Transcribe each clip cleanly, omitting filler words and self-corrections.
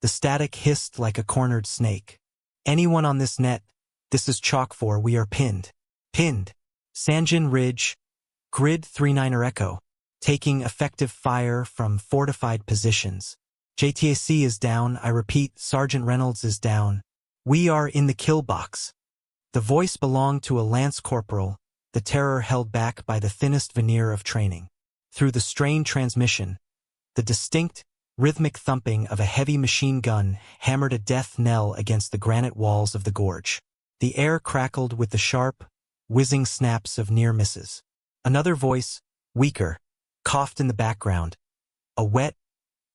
The static hissed like a cornered snake. Anyone on this net, this is chalk for we are pinned. Pinned. Sanjin Ridge, Grid 39er Echo, taking effective fire from fortified positions. JTAC is down, I repeat, Sergeant Reynolds is down. We are in the kill box. The voice belonged to a lance corporal, the terror held back by the thinnest veneer of training. Through the strained transmission, the distinct, rhythmic thumping of a heavy machine gun hammered a death knell against the granite walls of the gorge. The air crackled with the sharp, whizzing snaps of near misses. Another voice, weaker, coughed in the background, a wet,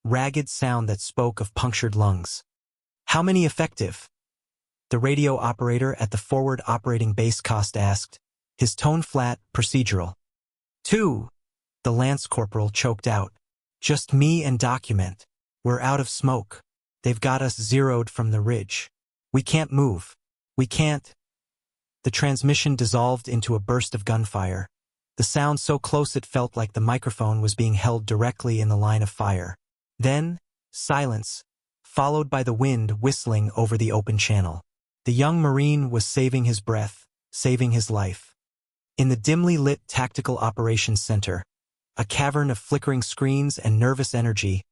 ragged sound that spoke of punctured lungs. How many effective? The radio operator at the forward operating base cost asked, his tone flat, procedural. 2. The lance corporal choked out. Just me and document. We're out of smoke. They've got us zeroed from the ridge. We can't move. We can't. The transmission dissolved into a burst of gunfire. The sound so close it felt like the microphone was being held directly in the line of fire. Then, silence, followed by the wind whistling over the open channel. The young Marine was saving his breath, saving his life. In the dimly lit Tactical Operations Center, a cavern of flickering screens and nervous energy,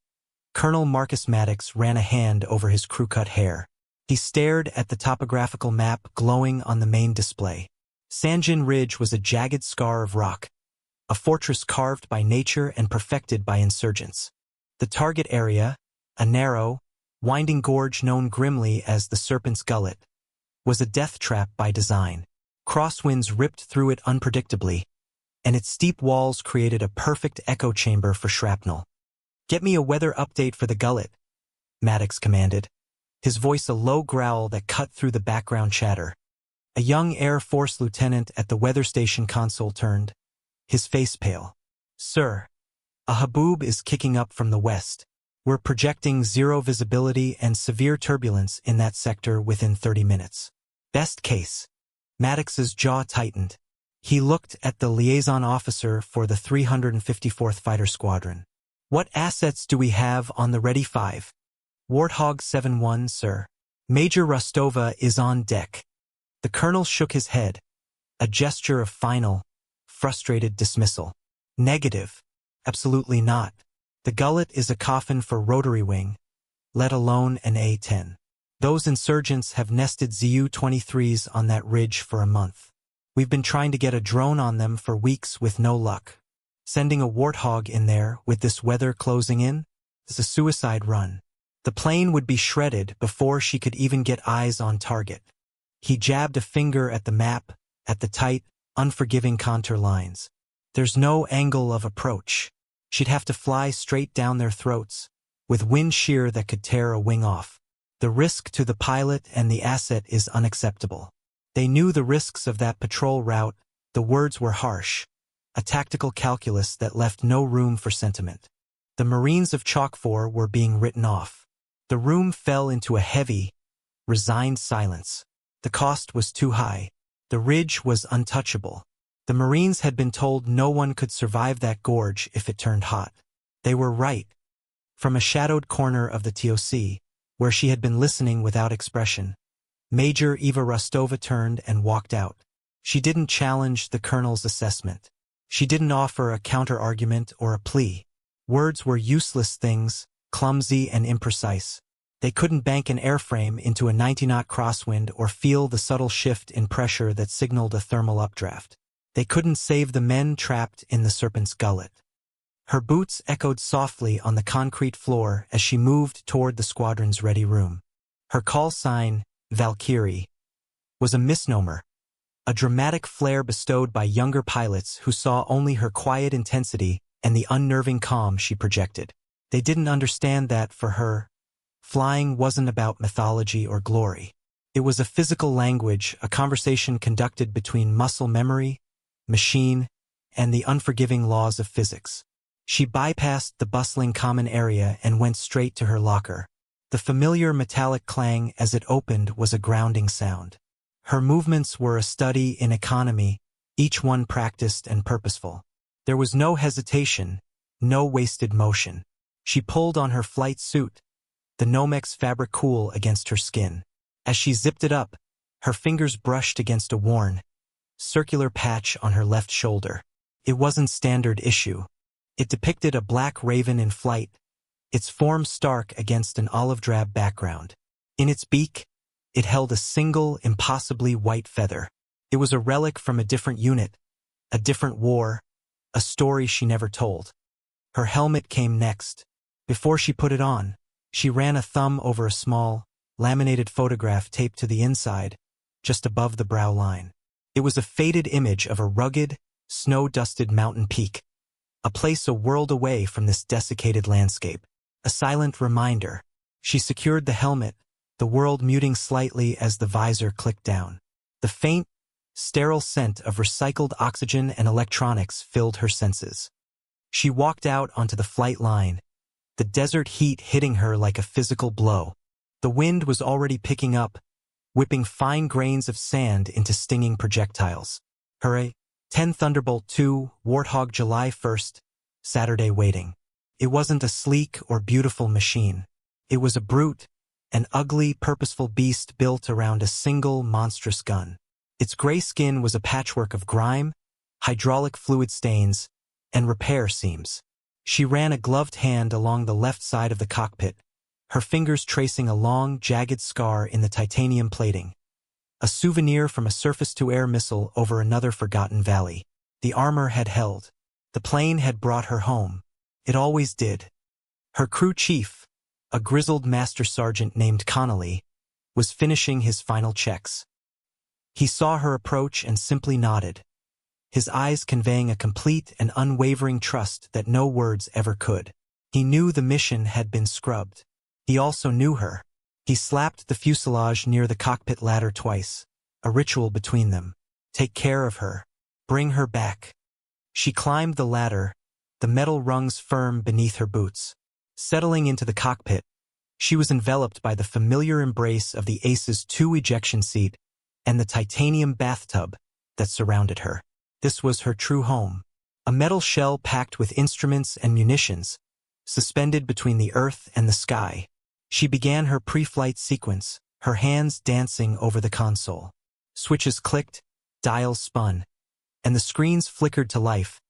Colonel Marcus Maddox ran a hand over his crew-cut hair. He stared at the topographical map glowing on the main display. Sanjin Ridge was a jagged scar of rock, a fortress carved by nature and perfected by insurgents. The target area, a narrow, winding gorge known grimly as the Serpent's Gullet, was a death trap by design. Crosswinds ripped through it unpredictably, and its steep walls created a perfect echo chamber for shrapnel. "Get me a weather update for the Gullet," Maddox commanded, his voice a low growl that cut through the background chatter. A young Air Force lieutenant at the weather station console turned, his face pale. "Sir, a haboob is kicking up from the west. We're projecting zero visibility and severe turbulence in that sector within 30 minutes. Best case." Maddox's jaw tightened. He looked at the liaison officer for the 354th Fighter Squadron. "What assets do we have on the Ready 5? Warthog 7-1, sir. Major Rostova is on deck." The colonel shook his head, a gesture of final, frustrated dismissal. "Negative. Absolutely not. The Gullet is a coffin for rotary wing, let alone an A-10. Those insurgents have nested Zu-23s on that ridge for a month. We've been trying to get a drone on them for weeks with no luck. Sending a Warthog in there with this weather closing in is a suicide run. The plane would be shredded before she could even get eyes on target." He jabbed a finger at the map, at the tight, unforgiving contour lines. "There's no angle of approach. She'd have to fly straight down their throats, with wind shear that could tear a wing off. The risk to the pilot and the asset is unacceptable." They knew the risks of that patrol route. The words were harsh, a tactical calculus that left no room for sentiment. The Marines of Chalk 4 were being written off. The room fell into a heavy, resigned silence. The cost was too high. The ridge was untouchable. The Marines had been told no one could survive that gorge if it turned hot. They were right. From a shadowed corner of the TOC, where she had been listening without expression, Major Eva Rostova turned and walked out. She didn't challenge the colonel's assessment. She didn't offer a counter-argument or a plea. Words were useless things, clumsy and imprecise. They couldn't bank an airframe into a 90-knot crosswind or feel the subtle shift in pressure that signaled a thermal updraft. They couldn't save the men trapped in the Serpent's Gullet. Her boots echoed softly on the concrete floor as she moved toward the squadron's ready room. Her call sign, Valkyrie, was a misnomer, a dramatic flair bestowed by younger pilots who saw only her quiet intensity and the unnerving calm she projected. They didn't understand that, for her, flying wasn't about mythology or glory. It was a physical language, a conversation conducted between muscle memory, machine, and the unforgiving laws of physics. She bypassed the bustling common area and went straight to her locker. The familiar metallic clang as it opened was a grounding sound. Her movements were a study in economy, each one practiced and purposeful. There was no hesitation, no wasted motion. She pulled on her flight suit, the Nomex fabric cool against her skin. As she zipped it up, her fingers brushed against a worn, circular patch on her left shoulder. It wasn't standard issue. It depicted a black raven in flight, its form stark against an olive-drab background. In its beak, it held a single, impossibly white feather. It was a relic from a different unit, a different war, a story she never told. Her helmet came next. Before she put it on, she ran a thumb over a small, laminated photograph taped to the inside, just above the brow line. It was a faded image of a rugged, snow-dusted mountain peak, a place a world away from this desiccated landscape. A silent reminder. She secured the helmet, the world muting slightly as the visor clicked down. The faint, sterile scent of recycled oxygen and electronics filled her senses. She walked out onto the flight line, the desert heat hitting her like a physical blow. The wind was already picking up, whipping fine grains of sand into stinging projectiles. Hooray! 10 Thunderbolt 2, Warthog July 1st, Saturday waiting. It wasn't a sleek or beautiful machine. It was a brute, an ugly, purposeful beast built around a single, monstrous gun. Its gray skin was a patchwork of grime, hydraulic fluid stains, and repair seams. She ran a gloved hand along the left side of the cockpit, her fingers tracing a long, jagged scar in the titanium plating. A souvenir from a surface-to-air missile over another forgotten valley. The armor had held. The plane had brought her home. It always did. Her crew chief, a grizzled master sergeant named Connolly, was finishing his final checks. He saw her approach and simply nodded, his eyes conveying a complete and unwavering trust that no words ever could. He knew the mission had been scrubbed. He also knew her. He slapped the fuselage near the cockpit ladder twice, a ritual between them. Take care of her. Bring her back. She climbed the ladder, the metal rungs firm beneath her boots. Settling into the cockpit, she was enveloped by the familiar embrace of the Ace's 2 ejection seat and the titanium bathtub that surrounded her. This was her true home. A metal shell packed with instruments and munitions, suspended between the earth and the sky. She began her pre-flight sequence, her hands dancing over the console. Switches clicked, dials spun, and the screens flickered to life,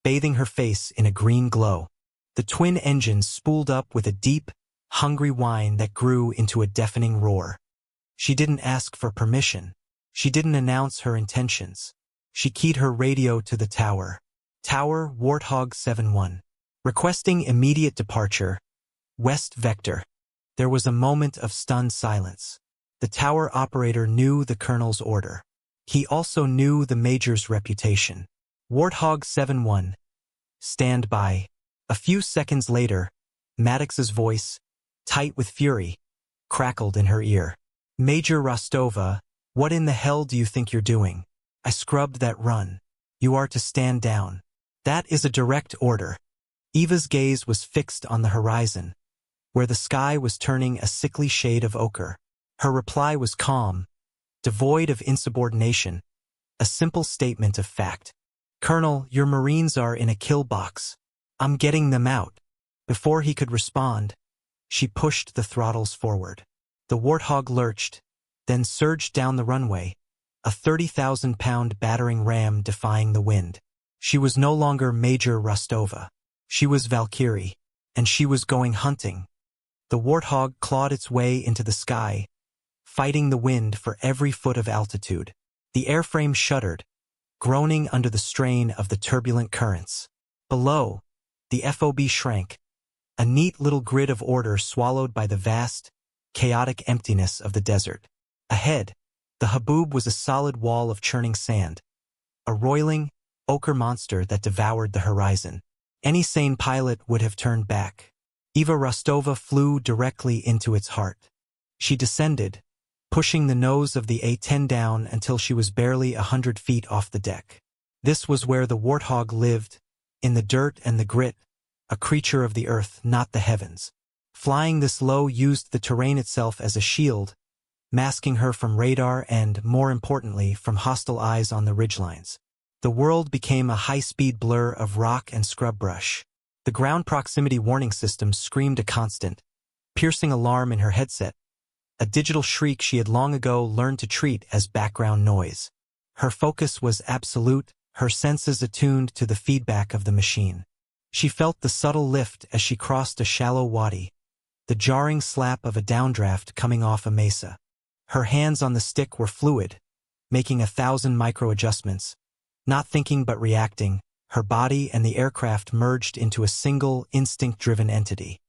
bathing her face in a green glow. The twin engines spooled up with a deep, hungry whine that grew into a deafening roar. She didn't ask for permission. She didn't announce her intentions. She keyed her radio to the tower. Tower Warthog 7-1. Requesting immediate departure. West Vector. There was a moment of stunned silence. The tower operator knew the colonel's order. He also knew the major's reputation. Warthog 7-1. Stand by. A few seconds later, Maddox's voice, tight with fury, crackled in her ear. Major Rostova, what in the hell do you think you're doing? I scrubbed that run. You are to stand down. That is a direct order. Eva's gaze was fixed on the horizon, where the sky was turning a sickly shade of ochre. Her reply was calm, devoid of insubordination, a simple statement of fact. Colonel, your Marines are in a kill box. I'm getting them out. Before he could respond, she pushed the throttles forward. The Warthog lurched, then surged down the runway, a 30,000-pound battering ram defying the wind. She was no longer Major Rostova. She was Valkyrie, and she was going hunting. The Warthog clawed its way into the sky, fighting the wind for every foot of altitude. The airframe shuddered, groaning under the strain of the turbulent currents. Below, the FOB shrank, a neat little grid of order swallowed by the vast, chaotic emptiness of the desert. Ahead, the Haboob was a solid wall of churning sand, a roiling, ochre monster that devoured the horizon. Any sane pilot would have turned back. Eva Rostova flew directly into its heart. She descended, pushing the nose of the A-10 down until she was barely 100 feet off the deck. This was where the Warthog lived, in the dirt and the grit, a creature of the earth, not the heavens. Flying this low used the terrain itself as a shield, masking her from radar and, more importantly, from hostile eyes on the ridgelines. The world became a high-speed blur of rock and scrub brush. The ground proximity warning system screamed a constant, piercing alarm in her headset, a digital shriek she had long ago learned to treat as background noise. Her focus was absolute, her senses attuned to the feedback of the machine. She felt the subtle lift as she crossed a shallow wadi, the jarring slap of a downdraft coming off a mesa. Her hands on the stick were fluid, making 1,000 micro-adjustments. Not thinking but reacting, her body and the aircraft merged into a single, instinct-driven entity.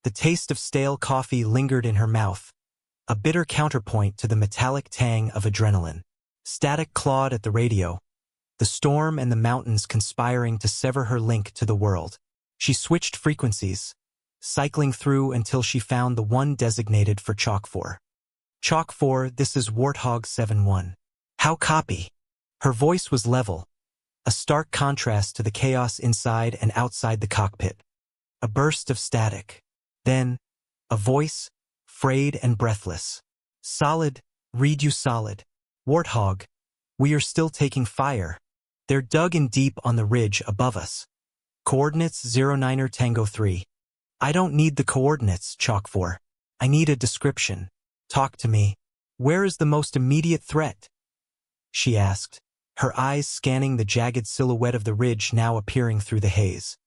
The taste of stale coffee lingered in her mouth, a bitter counterpoint to the metallic tang of adrenaline. Static clawed at the radio, the storm and the mountains conspiring to sever her link to the world. She switched frequencies, cycling through until she found the one designated for Chalk 4. Chalk 4, this is Warthog 7-1. How copy? Her voice was level, a stark contrast to the chaos inside and outside the cockpit. A burst of static. Then, a voice, frayed and breathless. Solid, read you solid. Warthog, we are still taking fire. They're dug in deep on the ridge above us. Coordinates 09er Tango 3. I don't need the coordinates, Chalk 4. I need a description. Talk to me. Where is the most immediate threat? She asked, her eyes scanning the jagged silhouette of the ridge now appearing through the haze.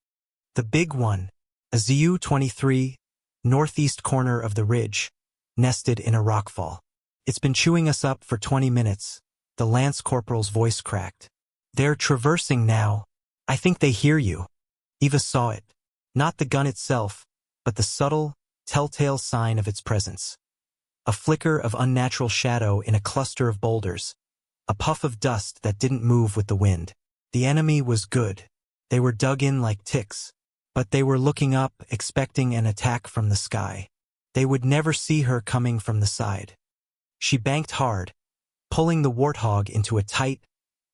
The big one, a ZU-23, northeast corner of the ridge, nested in a rockfall. It's been chewing us up for 20 minutes, the Lance Corporal's voice cracked. They're traversing now. I think they hear you. Eva saw it. Not the gun itself, but the subtle, telltale sign of its presence. A flicker of unnatural shadow in a cluster of boulders, a puff of dust that didn't move with the wind. The enemy was good. They were dug in like ticks, but they were looking up, expecting an attack from the sky. They would never see her coming from the side. She banked hard, pulling the Warthog into a tight,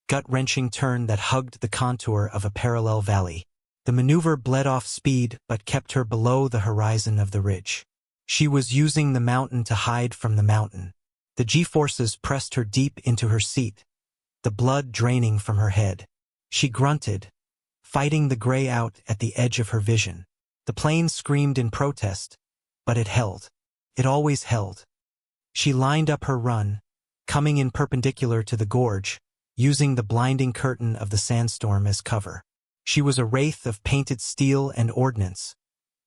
gut-wrenching turn that hugged the contour of a parallel valley. The maneuver bled off speed but kept her below the horizon of the ridge. She was using the mountain to hide from the mountain. The G-forces pressed her deep into her seat, the blood draining from her head. She grunted, fighting the gray out at the edge of her vision. The plane screamed in protest, but it held. It always held. She lined up her run, coming in perpendicular to the gorge, using the blinding curtain of the sandstorm as cover. She was a wraith of painted steel and ordnance,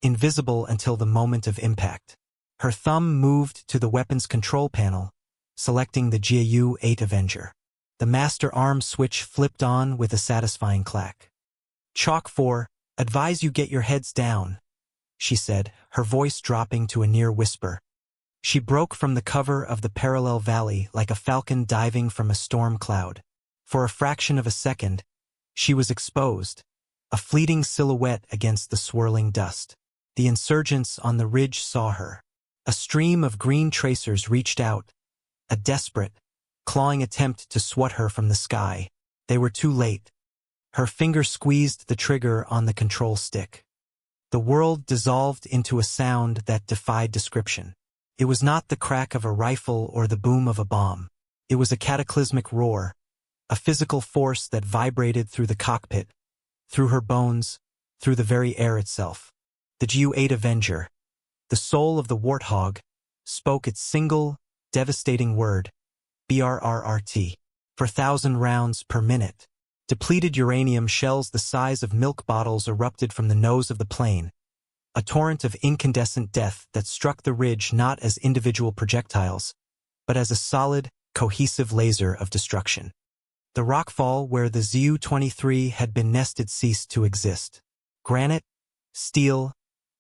invisible until the moment of impact. Her thumb moved to the weapons control panel, selecting the GAU-8 Avenger. The master arm switch flipped on with a satisfying clack. Chalk 4, advise you get your heads down, she said, her voice dropping to a near whisper. She broke from the cover of the parallel valley like a falcon diving from a storm cloud. For a fraction of a second, she was exposed, a fleeting silhouette against the swirling dust. The insurgents on the ridge saw her. A stream of green tracers reached out, a desperate, clawing attempt to swat her from the sky. They were too late. Her finger squeezed the trigger on the control stick. The world dissolved into a sound that defied description. It was not the crack of a rifle or the boom of a bomb. It was a cataclysmic roar, a physical force that vibrated through the cockpit, through her bones, through the very air itself. The GAU-8 Avenger, the soul of the Warthog, spoke its single, devastating word, BRRRT, for 1,000 rounds per minute. Depleted uranium shells the size of milk bottles erupted from the nose of the plane, a torrent of incandescent death that struck the ridge not as individual projectiles, but as a solid, cohesive laser of destruction. The rockfall where the ZU-23 had been nested ceased to exist. Granite, steel,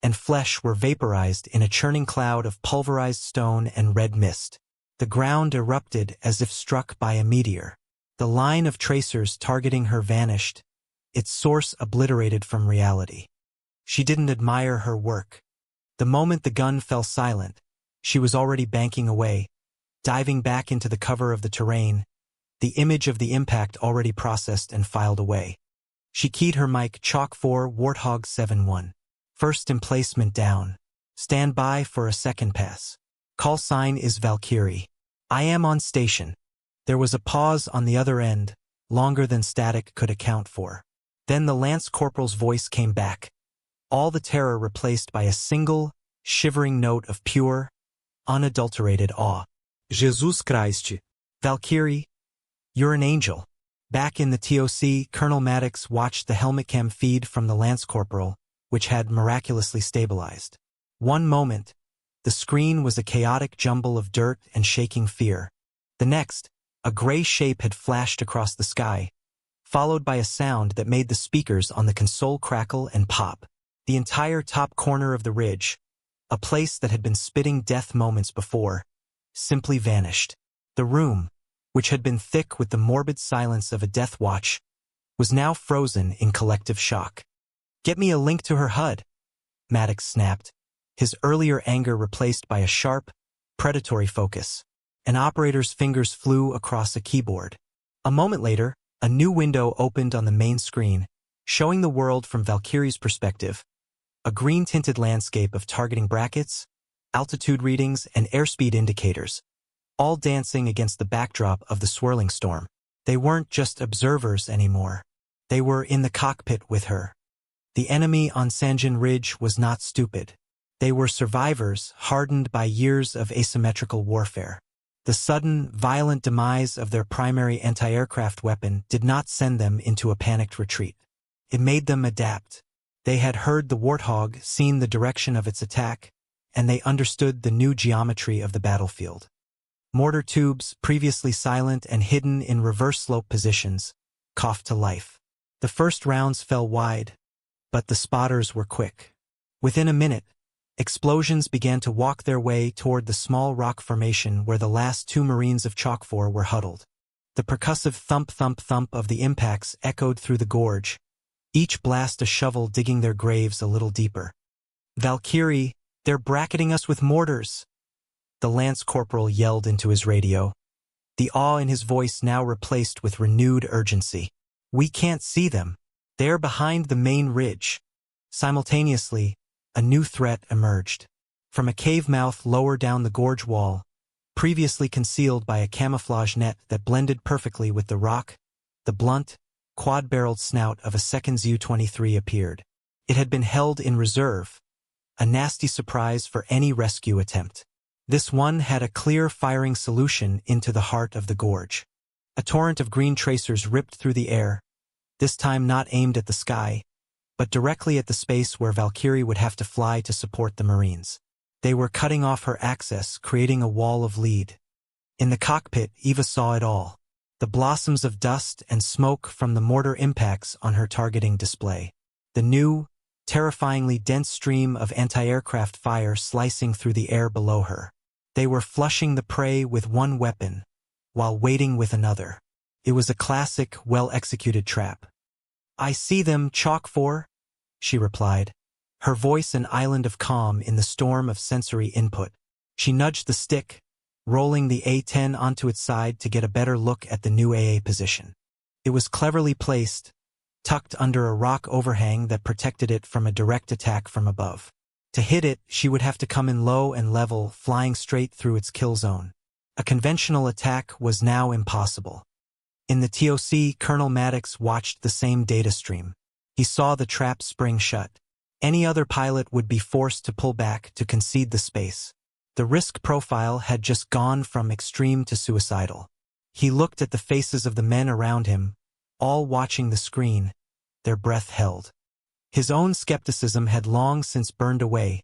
and flesh were vaporized in a churning cloud of pulverized stone and red mist. The ground erupted as if struck by a meteor. The line of tracers targeting her vanished, its source obliterated from reality. She didn't admire her work. The moment the gun fell silent, she was already banking away, diving back into the cover of the terrain, the image of the impact already processed and filed away. She keyed her mic Chalk 4 Warthog 7-1. First emplacement down. Stand by for a second pass. Call sign is Valkyrie. I am on station. There was a pause on the other end, longer than static could account for. Then the Lance Corporal's voice came back, all the terror replaced by a single, shivering note of pure, unadulterated awe. Jesus Christ. Valkyrie, you're an angel. Back in the TOC, Colonel Maddox watched the helmet cam feed from the Lance Corporal, which had miraculously stabilized. One moment, the screen was a chaotic jumble of dirt and shaking fear. The next, a gray shape had flashed across the sky, followed by a sound that made the speakers on the console crackle and pop. The entire top corner of the ridge, a place that had been spitting death moments before, simply vanished. The room, which had been thick with the morbid silence of a death watch, was now frozen in collective shock. "Get me a link to her HUD," Maddox snapped, his earlier anger replaced by a sharp, predatory focus. An operator's fingers flew across a keyboard. A moment later, a new window opened on the main screen, showing the world from Valkyrie's perspective, a green-tinted landscape of targeting brackets, altitude readings, and airspeed indicators, all dancing against the backdrop of the swirling storm. They weren't just observers anymore. They were in the cockpit with her. The enemy on Sanjin Ridge was not stupid. They were survivors hardened by years of asymmetrical warfare. The sudden, violent demise of their primary anti-aircraft weapon did not send them into a panicked retreat. It made them adapt. They had heard the Warthog, seen the direction of its attack, and they understood the new geometry of the battlefield. Mortar tubes, previously silent and hidden in reverse slope positions, coughed to life. The first rounds fell wide, but the spotters were quick. Within a minute, explosions began to walk their way toward the small rock formation where the last two Marines of Chalk 4 were huddled. The percussive thump-thump-thump of the impacts echoed through the gorge, each blast a shovel digging their graves a little deeper. "Valkyrie, they're bracketing us with mortars!" The Lance Corporal yelled into his radio, the awe in his voice now replaced with renewed urgency. "We can't see them. They're behind the main ridge." Simultaneously, a new threat emerged. From a cave mouth lower down the gorge wall, previously concealed by a camouflage net that blended perfectly with the rock, the blunt, quad-barreled snout of a second U-23 appeared. It had been held in reserve, a nasty surprise for any rescue attempt. This one had a clear firing solution into the heart of the gorge. A torrent of green tracers ripped through the air, this time not aimed at the sky, but directly at the space where Valkyrie would have to fly to support the Marines. They were cutting off her access, creating a wall of lead. In the cockpit, Eva saw it all. The blossoms of dust and smoke from the mortar impacts on her targeting display. The new, terrifyingly dense stream of anti-aircraft fire slicing through the air below her. They were flushing the prey with one weapon, while waiting with another. It was a classic, well-executed trap. "I see them, Chalk 4, she replied, her voice an island of calm in the storm of sensory input. She nudged the stick, rolling the A-10 onto its side to get a better look at the new AA position. It was cleverly placed, tucked under a rock overhang that protected it from a direct attack from above. To hit it, she would have to come in low and level, flying straight through its kill zone. A conventional attack was now impossible. In the TOC, Colonel Maddox watched the same data stream. He saw the trap spring shut. Any other pilot would be forced to pull back to concede the space. The risk profile had just gone from extreme to suicidal. He looked at the faces of the men around him, all watching the screen, their breath held. His own skepticism had long since burned away,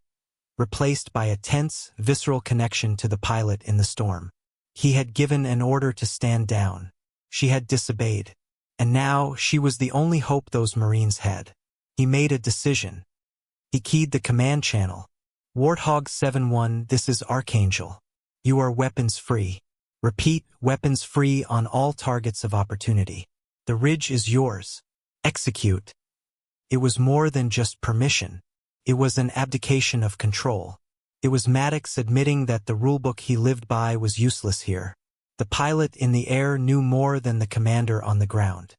replaced by a tense, visceral connection to the pilot in the storm. He had given an order to stand down. She had disobeyed. And now she was the only hope those Marines had. He made a decision. He keyed the command channel. "Warthog 7-1, this is Archangel. You are weapons free. Repeat, weapons free on all targets of opportunity. The ridge is yours. Execute." It was more than just permission. It was an abdication of control. It was Maddox admitting that the rulebook he lived by was useless here. The pilot in the air knew more than the commander on the ground.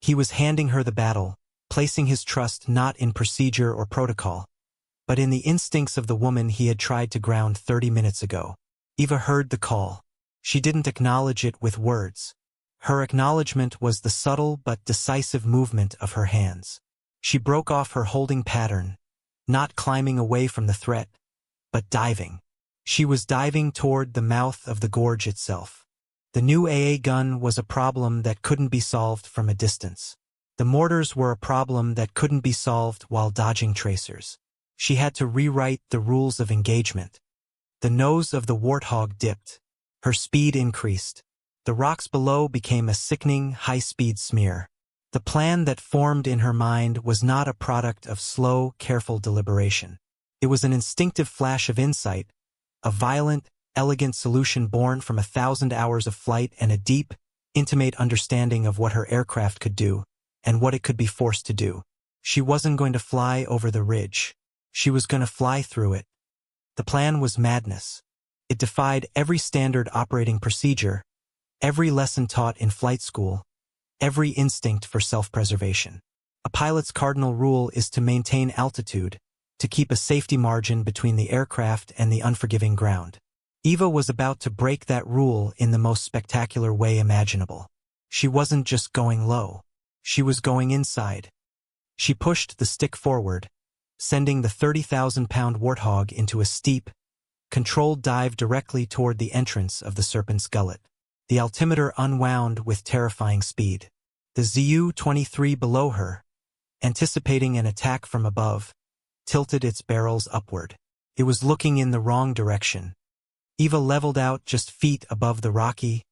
He was handing her the battle, placing his trust not in procedure or protocol, but in the instincts of the woman he had tried to ground 30 minutes ago. Eva heard the call. She didn't acknowledge it with words. Her acknowledgement was the subtle but decisive movement of her hands. She broke off her holding pattern, not climbing away from the threat, but diving. She was diving toward the mouth of the gorge itself. The new AA gun was a problem that couldn't be solved from a distance. The mortars were a problem that couldn't be solved while dodging tracers. She had to rewrite the rules of engagement. The nose of the warthog dipped. Her speed increased. The rocks below became a sickening, high-speed smear. The plan that formed in her mind was not a product of slow, careful deliberation. It was an instinctive flash of insight, a violent, elegant solution born from 1,000 hours of flight and a deep, intimate understanding of what her aircraft could do and what it could be forced to do. She wasn't going to fly over the ridge. She was going to fly through it. The plan was madness. It defied every standard operating procedure, every lesson taught in flight school, every instinct for self-preservation. A pilot's cardinal rule is to maintain altitude, to keep a safety margin between the aircraft and the unforgiving ground. Eva was about to break that rule in the most spectacular way imaginable. She wasn't just going low. She was going inside. She pushed the stick forward, sending the 30,000-pound warthog into a steep, controlled dive directly toward the entrance of the serpent's gullet. The altimeter unwound with terrifying speed. The Zu-23 below her, anticipating an attack from above, tilted its barrels upward. It was looking in the wrong direction. Eva leveled out just feet above the rocky,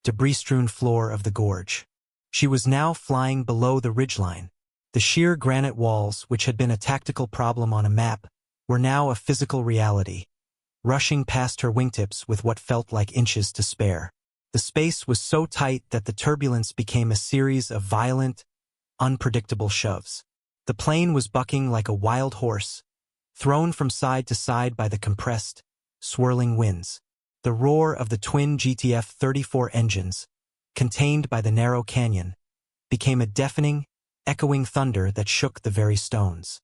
debris-strewn floor of the gorge. She was now flying below the ridgeline. The sheer granite walls, which had been a tactical problem on a map, were now a physical reality, rushing past her wingtips with what felt like inches to spare. The space was so tight that the turbulence became a series of violent, unpredictable shoves. The plane was bucking like a wild horse, thrown from side to side by the compressed, swirling winds. The roar of the twin GTF-34 engines, contained by the narrow canyon, became a deafening, echoing thunder that shook the very stones.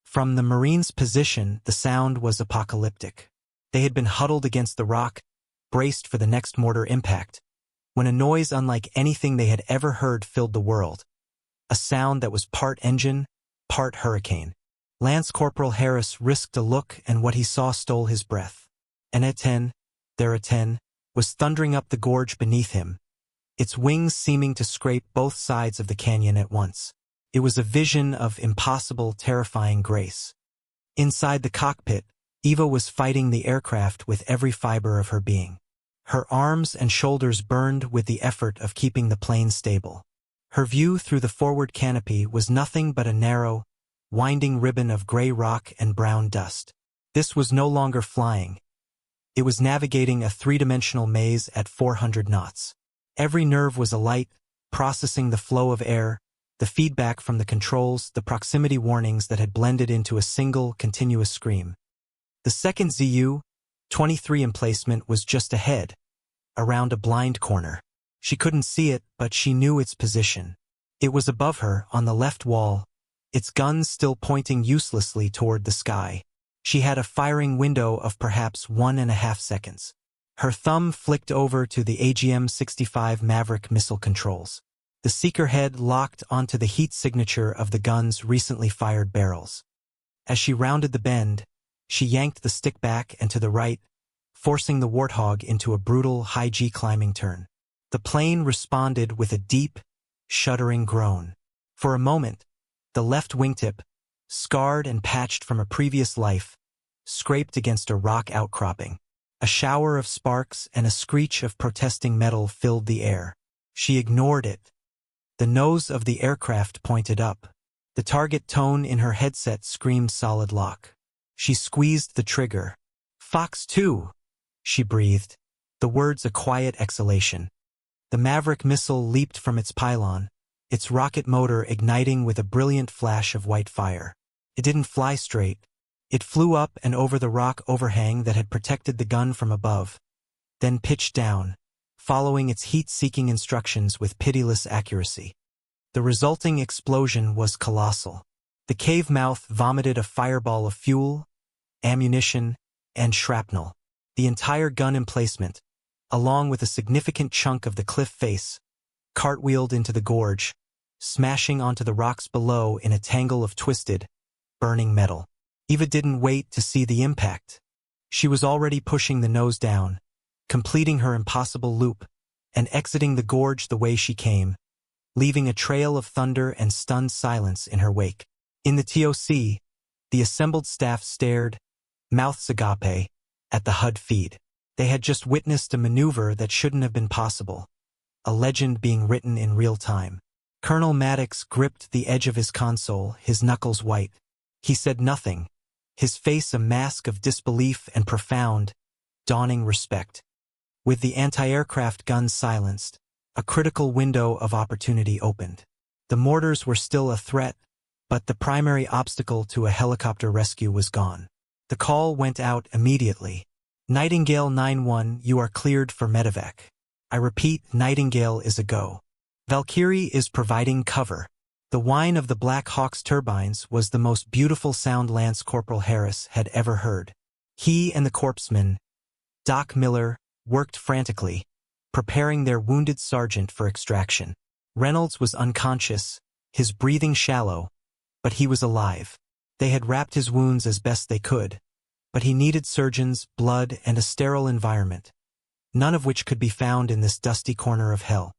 From the Marines' position, the sound was apocalyptic. They had been huddled against the rock, braced for the next mortar impact, when a noise unlike anything they had ever heard filled the world. A sound that was part engine, part hurricane. Lance Corporal Harris risked a look, and what he saw stole his breath. An A-10, their A-10, was thundering up the gorge beneath him, its wings seeming to scrape both sides of the canyon at once. It was a vision of impossible, terrifying grace. Inside the cockpit, Eva was fighting the aircraft with every fiber of her being. Her arms and shoulders burned with the effort of keeping the plane stable. Her view through the forward canopy was nothing but a narrow, winding ribbon of gray rock and brown dust. This was no longer flying. It was navigating a three-dimensional maze at 400 knots. Every nerve was alight, processing the flow of air, the feedback from the controls, the proximity warnings that had blended into a single, continuous scream. The second Zu-23 emplacement was just ahead, around a blind corner. She couldn't see it, but she knew its position. It was above her, on the left wall, its guns still pointing uselessly toward the sky. She had a firing window of perhaps 1.5 seconds. Her thumb flicked over to the AGM-65 Maverick missile controls. The seeker head locked onto the heat signature of the gun's recently fired barrels. As she rounded the bend, she yanked the stick back and to the right, forcing the warthog into a brutal high-G climbing turn. The plane responded with a deep, shuddering groan. For a moment, the left wingtip, scarred and patched from a previous life, scraped against a rock outcropping. A shower of sparks and a screech of protesting metal filled the air. She ignored it. The nose of the aircraft pointed up. The target tone in her headset screamed solid lock. She squeezed the trigger. "Fox 2, she breathed, the words a quiet exhalation. The Maverick missile leaped from its pylon, its rocket motor igniting with a brilliant flash of white fire. It didn't fly straight. It flew up and over the rock overhang that had protected the gun from above, then pitched down, following its heat-seeking instructions with pitiless accuracy. The resulting explosion was colossal. The cave mouth vomited a fireball of fuel, ammunition, and shrapnel. The entire gun emplacement, along with a significant chunk of the cliff face, cartwheeled into the gorge, smashing onto the rocks below in a tangle of twisted, burning metal. Eva didn't wait to see the impact. She was already pushing the nose down, completing her impossible loop, and exiting the gorge the way she came, leaving a trail of thunder and stunned silence in her wake. In the TOC, the assembled staff stared, mouths agape, at the HUD feed. They had just witnessed a maneuver that shouldn't have been possible, a legend being written in real time. Colonel Maddox gripped the edge of his console, his knuckles white. He said nothing, his face a mask of disbelief and profound, dawning respect. With the anti-aircraft guns silenced, a critical window of opportunity opened. The mortars were still a threat, but the primary obstacle to a helicopter rescue was gone. The call went out immediately. Nightingale 9-1, you are cleared for medevac. I repeat, Nightingale is a go. Valkyrie is providing cover. The whine of the Black Hawk's turbines was the most beautiful sound Lance Corporal Harris had ever heard. He and the corpsman, Doc Miller, worked frantically, preparing their wounded sergeant for extraction. Reynolds was unconscious, his breathing shallow, but he was alive. They had wrapped his wounds as best they could, but he needed surgeons, blood, and a sterile environment, none of which could be found in this dusty corner of hell.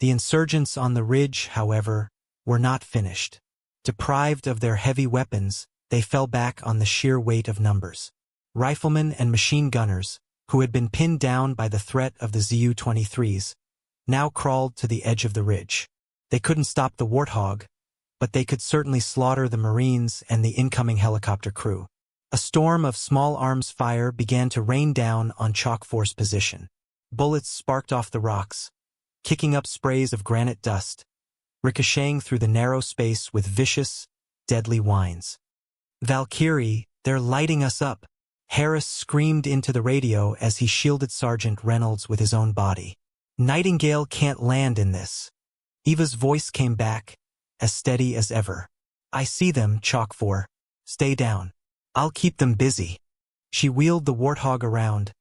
The insurgents on the ridge, however, were not finished. Deprived of their heavy weapons, they fell back on the sheer weight of numbers. Riflemen and machine gunners, who had been pinned down by the threat of the Zu-23s, now crawled to the edge of the ridge. They couldn't stop the Warthog, but they could certainly slaughter the Marines and the incoming helicopter crew. A storm of small arms fire began to rain down on Chalk 4's position. Bullets sparked off the rocks, kicking up sprays of granite dust, ricocheting through the narrow space with vicious, deadly whines. Valkyrie, they're lighting us up, Harris screamed into the radio as he shielded Sergeant Reynolds with his own body. Nightingale can't land in this. Eva's voice came back, as steady as ever. I see them, Chalk 4. Stay down. I'll keep them busy. She wheeled the Warthog around,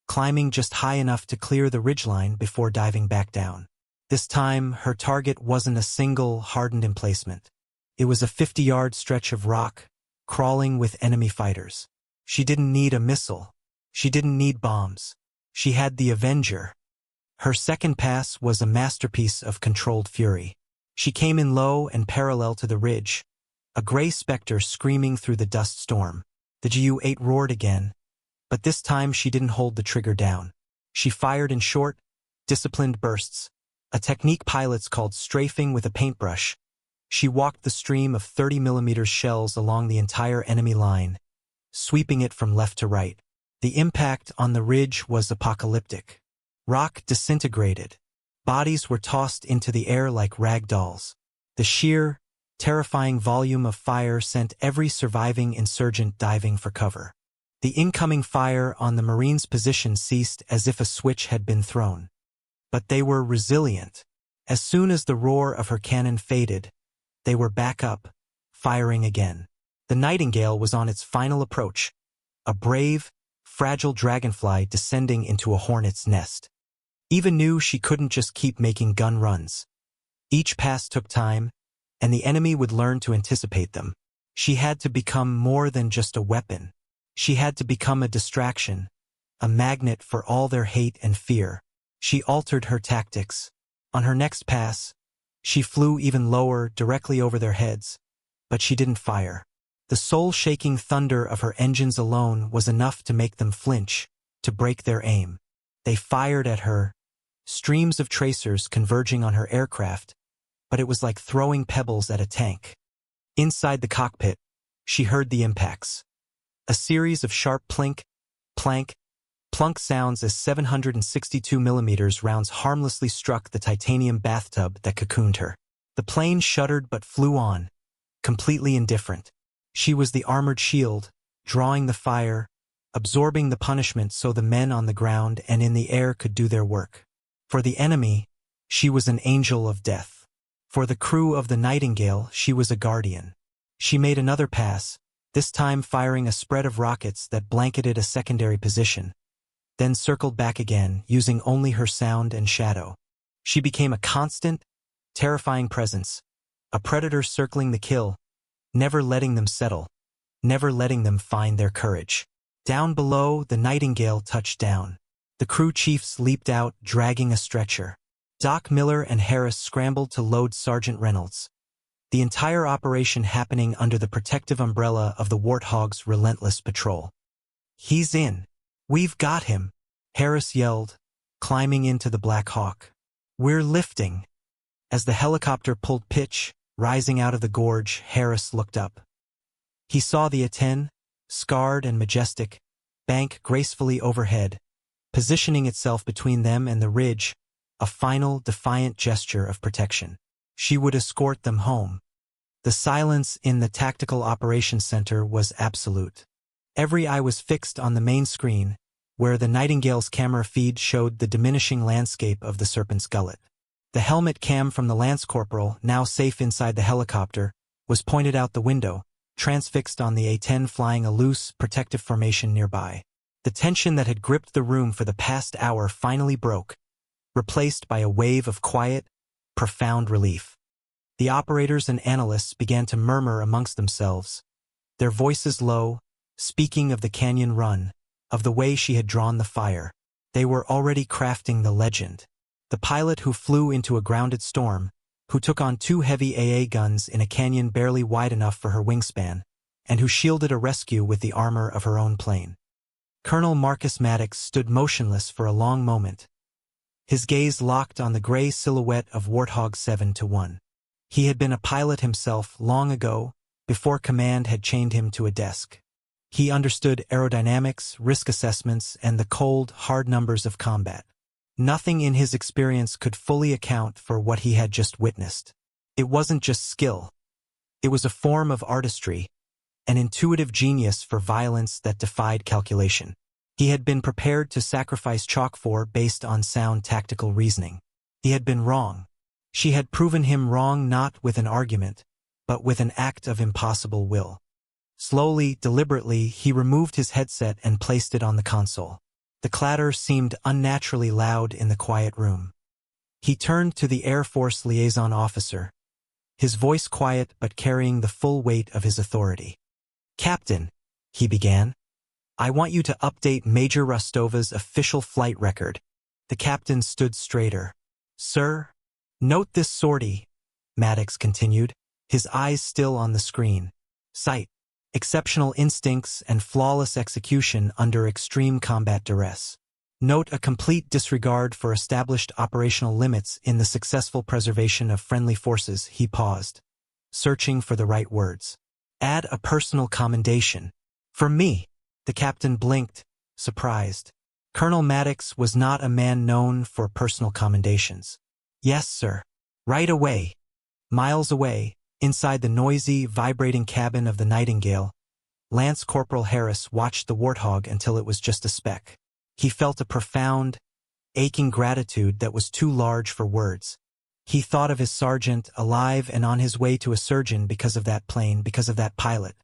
climbing just high enough to clear the ridgeline before diving back down. This time, her target wasn't a single, hardened emplacement. It was a 50-yard stretch of rock, crawling with enemy fighters. She didn't need a missile. She didn't need bombs. She had the Avenger. Her second pass was a masterpiece of controlled fury. She came in low and parallel to the ridge, a gray specter screaming through the dust storm. The Ju-8 roared again, but this time she didn't hold the trigger down. She fired in short, disciplined bursts, a technique pilots called strafing with a paintbrush. She walked the stream of 30mm shells along the entire enemy line, sweeping it from left to right. The impact on the ridge was apocalyptic. Rock disintegrated. Bodies were tossed into the air like rag dolls. The sheer, terrifying volume of fire sent every surviving insurgent diving for cover. The incoming fire on the Marines' position ceased as if a switch had been thrown. But they were resilient. As soon as the roar of her cannon faded, they were back up, firing again. The Nightingale was on its final approach, a brave, fragile dragonfly descending into a hornet's nest. Eva knew she couldn't just keep making gun runs. Each pass took time, and the enemy would learn to anticipate them. She had to become more than just a weapon. She had to become a distraction, a magnet for all their hate and fear. She altered her tactics. On her next pass, she flew even lower, directly over their heads, but she didn't fire. The soul-shaking thunder of her engines alone was enough to make them flinch, to break their aim. They fired at her, streams of tracers converging on her aircraft, but it was like throwing pebbles at a tank. Inside the cockpit, she heard the impacts. A series of sharp plink, plank, plunk sounds as 762mm rounds harmlessly struck the titanium bathtub that cocooned her. The plane shuddered but flew on, completely indifferent. She was the armored shield, drawing the fire, absorbing the punishment so the men on the ground and in the air could do their work. For the enemy, she was an angel of death. For the crew of the Nightingale, she was a guardian. She made another pass, this time firing a spread of rockets that blanketed a secondary position, then circled back again, using only her sound and shadow. She became a constant, terrifying presence, a predator circling the kill, never letting them settle, never letting them find their courage. Down below, the Nightingale touched down. The crew chiefs leaped out, dragging a stretcher. Doc Miller and Harris scrambled to load Sergeant Reynolds. The entire operation happening under the protective umbrella of the Warthog's relentless patrol. "He's in. We've got him," Harris yelled, climbing into the Black Hawk. "We're lifting." As the helicopter pulled pitch, rising out of the gorge, Harris looked up. He saw the A-10, scarred and majestic, bank gracefully overhead, positioning itself between them and the ridge, a final, defiant gesture of protection. She would escort them home. The silence in the Tactical Operations Center was absolute. Every eye was fixed on the main screen, where the Nightingale's camera feed showed the diminishing landscape of the Serpent's Gullet. The helmet cam from the Lance Corporal, now safe inside the helicopter, was pointed out the window, transfixed on the A-10 flying a loose, protective formation nearby. The tension that had gripped the room for the past hour finally broke, replaced by a wave of quiet, profound relief. The operators and analysts began to murmur amongst themselves, their voices low, speaking of the canyon run, of the way she had drawn the fire. They were already crafting the legend. The pilot who flew into a grounded storm, who took on 2 heavy AA guns in a canyon barely wide enough for her wingspan, and who shielded a rescue with the armor of her own plane. Colonel Marcus Maddox stood motionless for a long moment, his gaze locked on the gray silhouette of Warthog 7-1. He had been a pilot himself long ago, before command had chained him to a desk. He understood aerodynamics, risk assessments, and the cold, hard numbers of combat. Nothing in his experience could fully account for what he had just witnessed. It wasn't just skill. It was a form of artistry, an intuitive genius for violence that defied calculation. He had been prepared to sacrifice Chalk 4 based on sound tactical reasoning. He had been wrong. She had proven him wrong not with an argument, but with an act of impossible will. Slowly, deliberately, he removed his headset and placed it on the console. The clatter seemed unnaturally loud in the quiet room. He turned to the Air Force liaison officer, his voice quiet but carrying the full weight of his authority. "Captain," he began, "I want you to update Major Rostova's official flight record." The captain stood straighter. "Sir?" "Note this sortie," Maddox continued, his eyes still on the screen. "Sight. Exceptional instincts and flawless execution under extreme combat duress. Note a complete disregard for established operational limits in the successful preservation of friendly forces." He paused, searching for the right words. "Add a personal commendation." "For me?" The captain blinked, surprised. Colonel Maddox was not a man known for personal commendations. "Yes, sir." Right away. Miles away, inside the noisy, vibrating cabin of the Nightingale, Lance Corporal Harris watched the Warthog until it was just a speck. He felt a profound, aching gratitude that was too large for words. He thought of his sergeant, alive and on his way to a surgeon because of that plane, because of that pilot.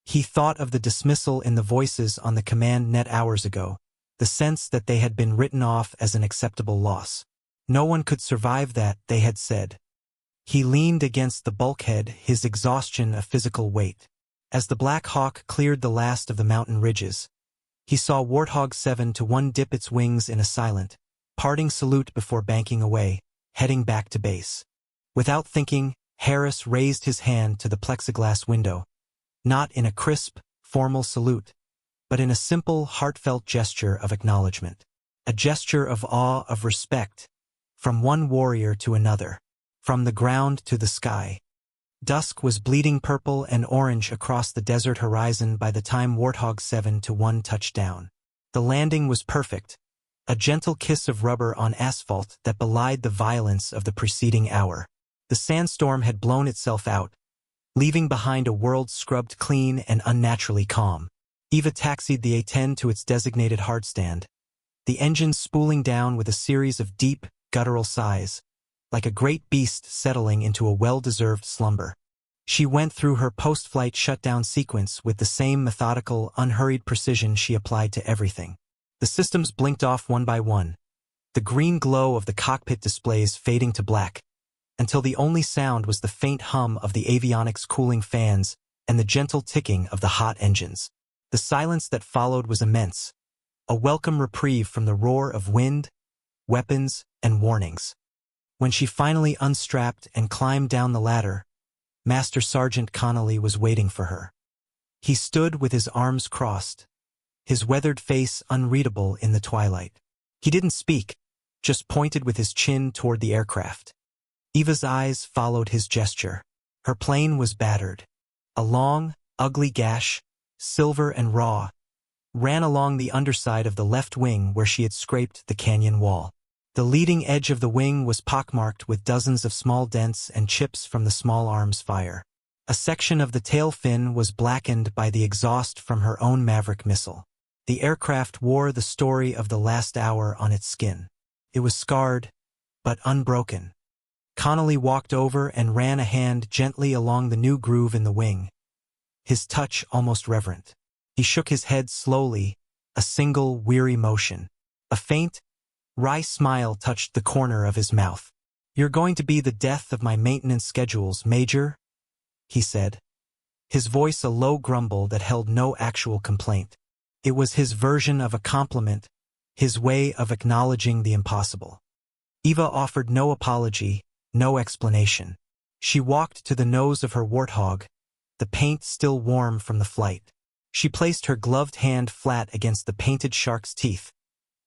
He thought of the dismissal in the voices on the command net hours ago, the sense that they had been written off as an acceptable loss. No one could survive that, they had said. He leaned against the bulkhead, his exhaustion a physical weight. As the Black Hawk cleared the last of the mountain ridges, he saw Warthog 7-1 dip its wings in a silent, parting salute before banking away, heading back to base. Without thinking, Harris raised his hand to the plexiglass window, not in a crisp, formal salute, but in a simple, heartfelt gesture of acknowledgement. A gesture of awe, of respect, from one warrior to another, from the ground to the sky. Dusk was bleeding purple and orange across the desert horizon by the time Warthog 7-1 touched down. The landing was perfect, a gentle kiss of rubber on asphalt that belied the violence of the preceding hour. The sandstorm had blown itself out, leaving behind a world scrubbed clean and unnaturally calm. Eva taxied the A-10 to its designated hardstand, the engine spooling down with a series of deep, guttural sighs, like a great beast settling into a well-deserved slumber. She went through her post-flight shutdown sequence with the same methodical, unhurried precision she applied to everything. The systems blinked off one by one, the green glow of the cockpit displays fading to black, until the only sound was the faint hum of the avionics cooling fans and the gentle ticking of the hot engines. The silence that followed was immense, a welcome reprieve from the roar of wind, weapons, and warnings. When she finally unstrapped and climbed down the ladder, Master Sergeant Connolly was waiting for her. He stood with his arms crossed, his weathered face unreadable in the twilight. He didn't speak, just pointed with his chin toward the aircraft. Eva's eyes followed his gesture. Her plane was battered. A long, ugly gash, silver and raw, ran along the underside of the left wing where she had scraped the canyon wall. The leading edge of the wing was pockmarked with dozens of small dents and chips from the small arms fire. A section of the tail fin was blackened by the exhaust from her own Maverick missile. The aircraft wore the story of the last hour on its skin. It was scarred, but unbroken. Connolly walked over and ran a hand gently along the new groove in the wing, his touch almost reverent. He shook his head slowly, a single, weary motion. A faint, wry smile touched the corner of his mouth. "You're going to be the death of my maintenance schedules, Major," he said, his voice a low grumble that held no actual complaint. It was his version of a compliment, his way of acknowledging the impossible. Eva offered no apology, no explanation. She walked to the nose of her warthog, the paint still warm from the flight. She placed her gloved hand flat against the painted shark's teeth,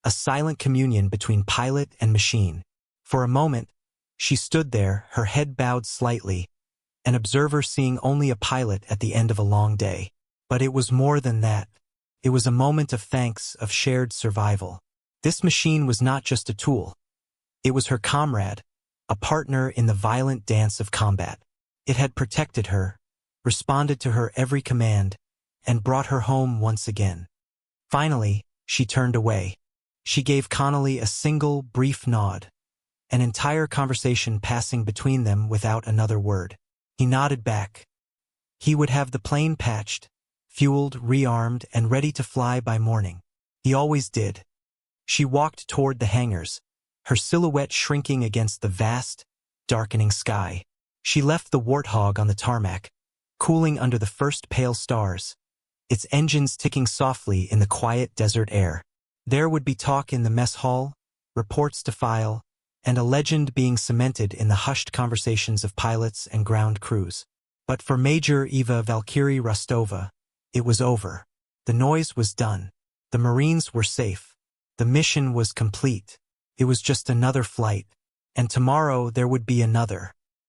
a silent communion between pilot and machine. For a moment, she stood there, her head bowed slightly, an observer seeing only a pilot at the end of a long day. But it was more than that. It was a moment of thanks, of shared survival. This machine was not just a tool. It was her comrade, a partner in the violent dance of combat. It had protected her, responded to her every command, and brought her home once again. Finally, she turned away. She gave Connolly a single, brief nod, an entire conversation passing between them without another word. He nodded back. He would have the plane patched, fueled, rearmed, and ready to fly by morning. He always did. She walked toward the hangars, her silhouette shrinking against the vast, darkening sky. She left the warthog on the tarmac, cooling under the first pale stars, its engines ticking softly in the quiet desert air. There would be talk in the mess hall, reports to file, and a legend being cemented in the hushed conversations of pilots and ground crews. But for Major Eva Valkyrie Rostova, it was over. The noise was done. The Marines were safe. The mission was complete. It was just another flight. And tomorrow there would be another.